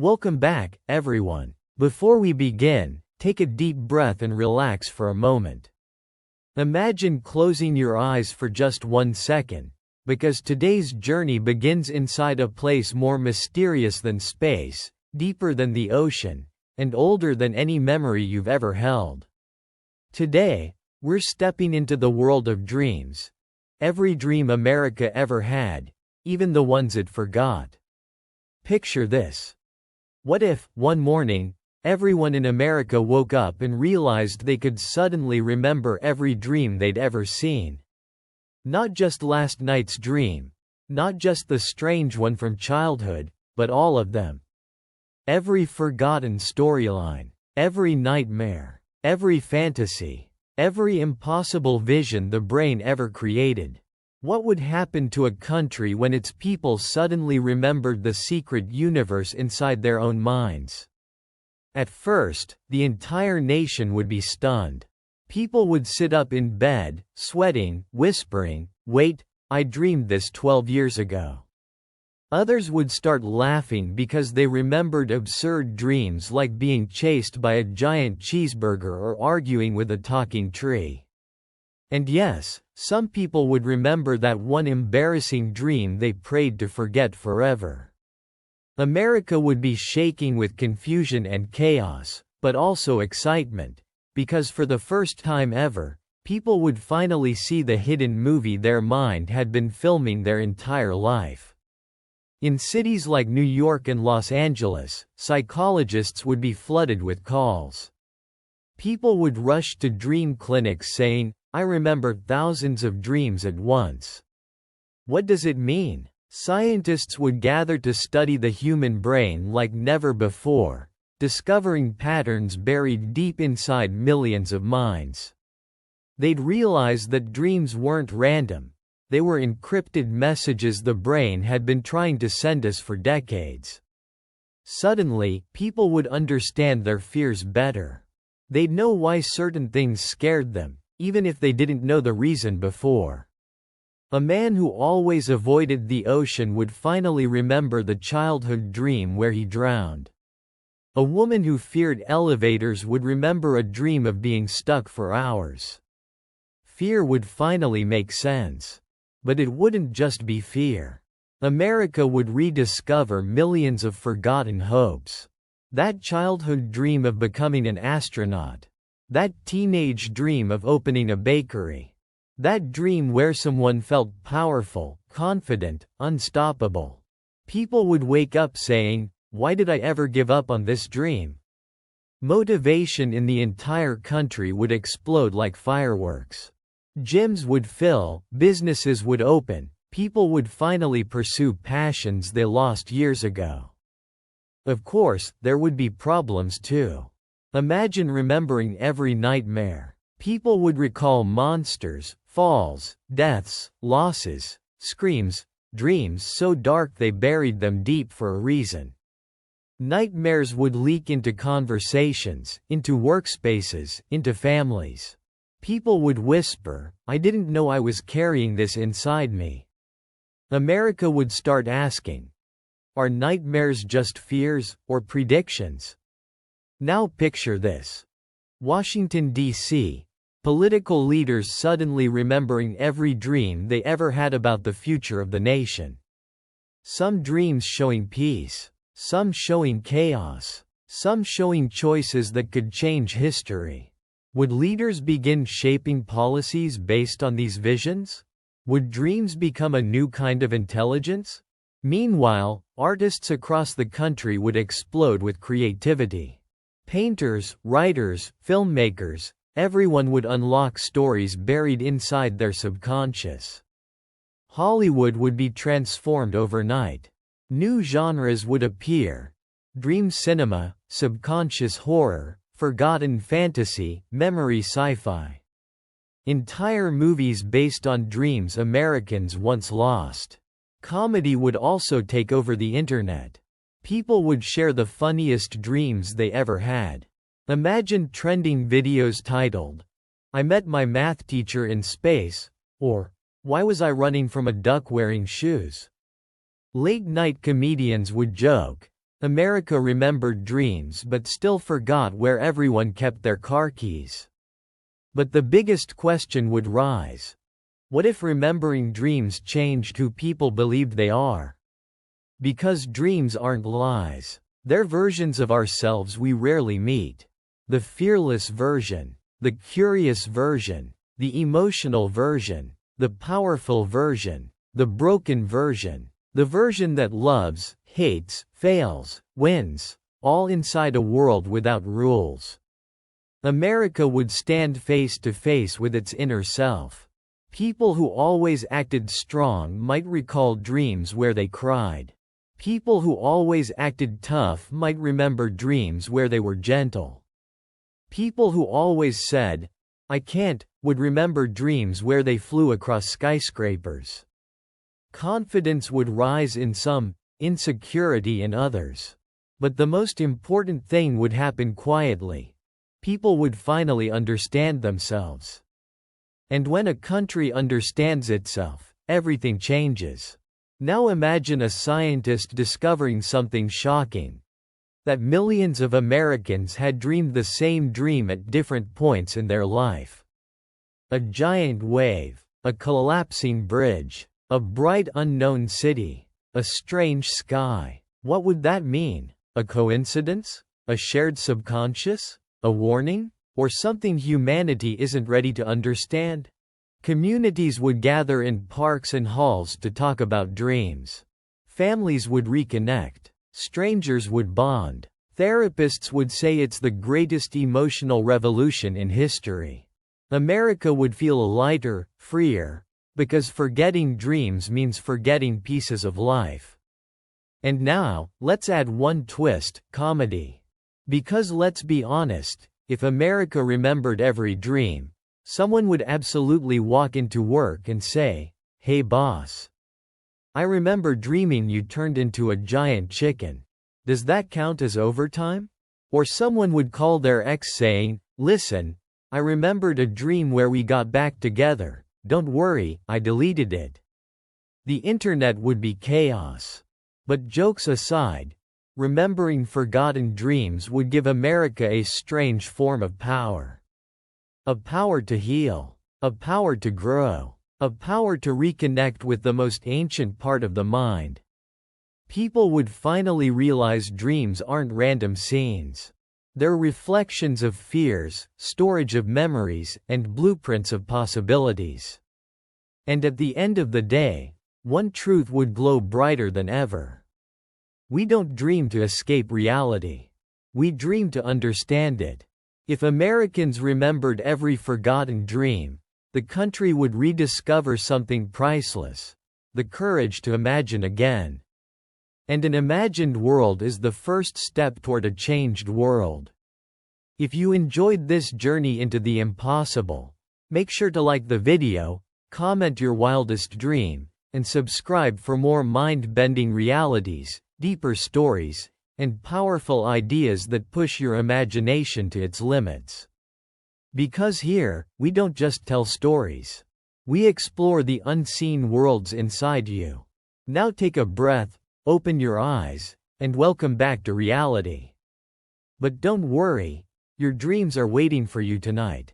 Welcome back, everyone. Before we begin, take a deep breath and relax for a moment. Imagine closing your eyes for just 1 second, because today's journey begins inside a place more mysterious than space, deeper than the ocean, and older than any memory you've ever held. Today, we're stepping into the world of dreams. Every dream America ever had, even the ones it forgot. Picture this. What if, one morning, everyone in America woke up and realized they could suddenly remember every dream they'd ever seen? Not just last night's dream, not just the strange one from childhood, but all of them. Every forgotten storyline, every nightmare, every fantasy, every impossible vision the brain ever created. What would happen to a country when its people suddenly remembered the secret universe inside their own minds? At first, the entire nation would be stunned. People would sit up in bed, sweating, whispering, "Wait, I dreamed this 12 years ago." Others would start laughing because they remembered absurd dreams like being chased by a giant cheeseburger or arguing with a talking tree. And yes, some people would remember that one embarrassing dream they prayed to forget forever. America would be shaking with confusion and chaos, but also excitement, because for the first time ever, people would finally see the hidden movie their mind had been filming their entire life. In cities like New York and Los Angeles, psychologists would be flooded with calls. People would rush to dream clinics saying, "I remember thousands of dreams at once." What does it mean? Scientists would gather to study the human brain like never before, discovering patterns buried deep inside millions of minds. They'd realize that dreams weren't random, they were encrypted messages the brain had been trying to send us for decades. Suddenly, people would understand their fears better. They'd know why certain things scared them, even if they didn't know the reason before. A man who always avoided the ocean would finally remember the childhood dream where he drowned. A woman who feared elevators would remember a dream of being stuck for hours. Fear would finally make sense. But it wouldn't just be fear. America would rediscover millions of forgotten hopes. That childhood dream of becoming an astronaut. That teenage dream of opening a bakery. That dream where someone felt powerful, confident, unstoppable. People would wake up saying, "Why did I ever give up on this dream?" Motivation in the entire country would explode like fireworks. Gyms would fill, businesses would open, people would finally pursue passions they lost years ago. Of course, there would be problems too. Imagine remembering every nightmare. People would recall monsters, falls, deaths, losses, screams, dreams so dark they buried them deep for a reason. Nightmares would leak into conversations, into workspaces, into families. People would whisper, "I didn't know I was carrying this inside me." America would start asking, are nightmares just fears, or predictions? Now picture this. Washington, D.C. Political leaders suddenly remembering every dream they ever had about the future of the nation. Some dreams showing peace, some showing chaos, some showing choices that could change history. Would leaders begin shaping policies based on these visions? Would dreams become a new kind of intelligence? Meanwhile, artists across the country would explode with creativity. Painters, writers, filmmakers, everyone would unlock stories buried inside their subconscious. Hollywood would be transformed overnight. New genres would appear: dream cinema, subconscious horror, forgotten fantasy, memory sci-fi. Entire movies based on dreams Americans once lost. Comedy would also take over the internet. People would share the funniest dreams they ever had. Imagine trending videos titled, "I met my math teacher in space," or, "Why was I running from a duck wearing shoes?" Late-night comedians would joke, America remembered dreams but still forgot where everyone kept their car keys. But the biggest question would rise. What if remembering dreams changed who people believed they are? Because dreams aren't lies. They're versions of ourselves we rarely meet. The fearless version, the curious version, the emotional version, the powerful version, the broken version, the version that loves, hates, fails, wins, all inside a world without rules. America would stand face to face with its inner self. People who always acted strong might recall dreams where they cried. People who always acted tough might remember dreams where they were gentle. People who always said, "I can't," would remember dreams where they flew across skyscrapers. Confidence would rise in some, insecurity in others. But the most important thing would happen quietly. People would finally understand themselves. And when a country understands itself, everything changes. Now imagine a scientist discovering something shocking. That millions of Americans had dreamed the same dream at different points in their life. A giant wave, a collapsing bridge, a bright unknown city, a strange sky. What would that mean? A coincidence? A shared subconscious? A warning? Or something humanity isn't ready to understand? Communities would gather in parks and halls to talk about dreams. Families would reconnect. Strangers would bond. Therapists would say it's the greatest emotional revolution in history. America would feel lighter, freer, because forgetting dreams means forgetting pieces of life. And now, let's add one twist, comedy. Because let's be honest, if America remembered every dream, someone would absolutely walk into work and say, "Hey boss, I remember dreaming you turned into a giant chicken. Does that count as overtime?" Or someone would call their ex saying, "Listen, I remembered a dream where we got back together. Don't worry, I deleted it." The internet would be chaos. But jokes aside, remembering forgotten dreams would give America a strange form of power. A power to heal. A power to grow. A power to reconnect with the most ancient part of the mind. People would finally realize dreams aren't random scenes. They're reflections of fears, storage of memories, and blueprints of possibilities. And at the end of the day, one truth would glow brighter than ever. We don't dream to escape reality. We dream to understand it. If Americans remembered every forgotten dream, the country would rediscover something priceless: the courage to imagine again. And an imagined world is the first step toward a changed world. If you enjoyed this journey into the impossible, make sure to like the video, comment your wildest dream, and subscribe for more mind-bending realities, deeper stories, and powerful ideas that push your imagination to its limits. Because here, we don't just tell stories. We explore the unseen worlds inside you. Now take a breath, open your eyes, and welcome back to reality. But don't worry, your dreams are waiting for you tonight.